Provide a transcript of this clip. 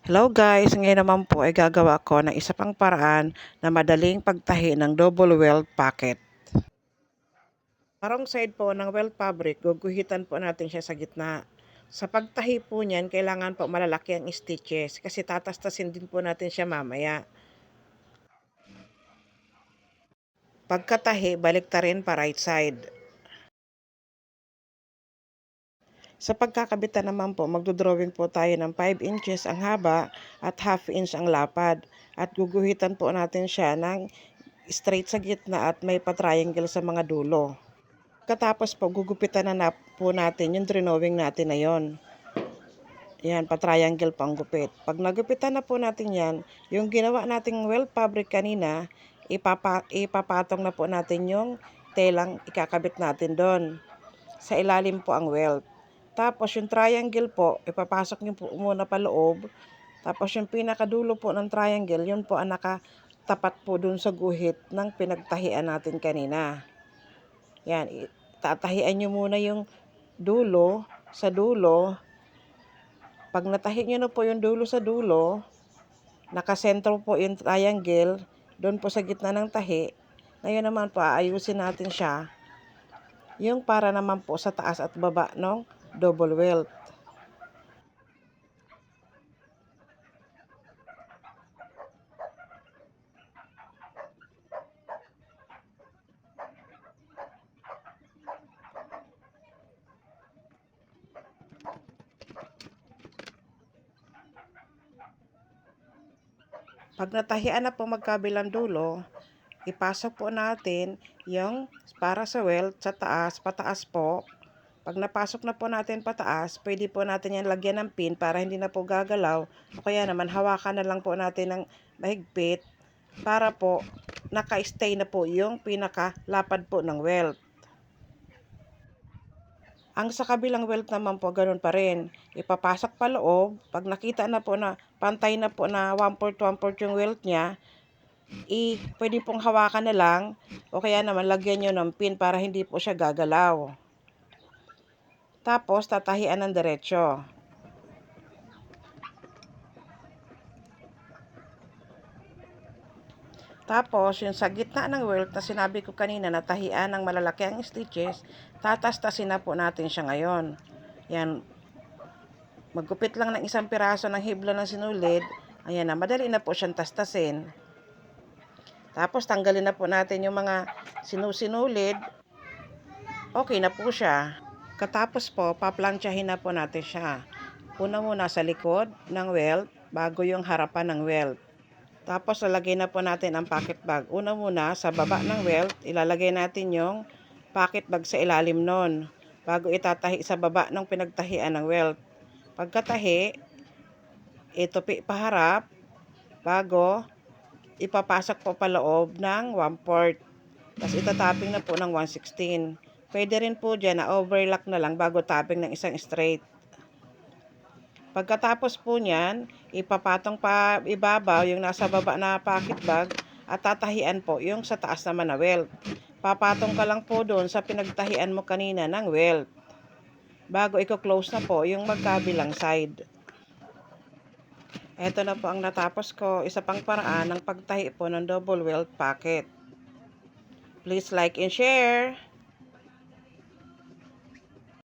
Hello guys, ngayon naman po ay gagawa ko ng isa pang paraan na madaling pagtahi ng double welt pocket. Parang side po ng welt fabric, guguhitan po natin siya sa gitna. Sa pagtahi po niyan, kailangan po malalaki ang stitches kasi tatastasin din po natin siya mamaya. Pagkatahi, balik ta rin pa right side. Sa pagkakabitan naman po, magdodrawing po tayo ng 5 inches ang haba at half inch ang lapad. At guguhitan po natin siya ng straight sa gitna at may pa-triangle sa mga dulo. Katapos po, gugupitan na po natin yung drawing natin na yon. Yan, pa-triangle pang gupit. Pag nagupitan na po natin yan, yung ginawa nating welt fabric kanina, ipapatong na po natin yung telang ikakabit natin doon. Sa ilalim po ang welt. Tapos yung triangle po, ipapasok nyo po muna pa loob. Tapos yung pinakadulo po ng triangle, yun po ang nakatapat po dun sa guhit ng pinagtahian natin kanina. Yan, tatahian nyo muna yung dulo sa dulo. Pag natahi nyo na po yung dulo sa dulo, nakasentro po yung triangle, doon po sa gitna ng tahi. Ngayon naman po, aayusin natin siya. Yung para naman po sa taas at baba ng double welt. Pag natahian na po magkabilang dulo, ipasok po natin yung para sa welt sa taas, pataas po. Pag napasok na po natin pataas, pwede po natin yan lagyan ng pin para hindi na po gagalaw. O kaya naman hawakan na lang po natin ng mahigpit para po naka-stay na po yung pinakalapad po ng welt. Ang sa kabilang welt naman po, ganun pa rin. Ipapasok pa loob. Pag nakita na po na pantay na po na 1/4 yung welt niya, pwede pong hawakan na lang o kaya naman lagyan nyo ng pin para hindi po siya gagalaw. Tapos, tatahian ng diretsyo. Tapos, yung sa gitna ng welt na sinabi ko kanina, natahian ng malalaki ang stitches, tatastasin na po natin siya ngayon. Yan, maggupit lang ng isang piraso ng hibla ng sinulid. Ayan na, madali na po siyang tastasin. Tapos, tanggalin na po natin yung mga sinusinulid. Okay na po siya. Katapos po, paplansyahin na po natin siya. Una muna sa likod ng welt, bago yung harapan ng welt. Tapos, lalagay na po natin ang pocket bag. Una muna, sa baba ng welt, ilalagay natin yung pocket bag sa ilalim nun, bago itatahi sa baba ng pinagtahian ng welt. Pagkatahi, itupi paharap, bago ipapasok po paloob ng 1/4. Tapos itatapping na po ng 1/16. Pwede rin po dyan na overlock na lang bago tapping ng isang straight. Pagkatapos po niyan, ipapatong pa ibabaw yung nasa baba na pocket bag at tatahian po yung sa taas naman na welt. Papatong ka lang po doon sa pinagtahian mo kanina ng welt. Bago i-close na po yung magkabilang side. Ito na po ang natapos ko, isa pang paraan ng pagtahi po ng double welt pocket. Please like and share.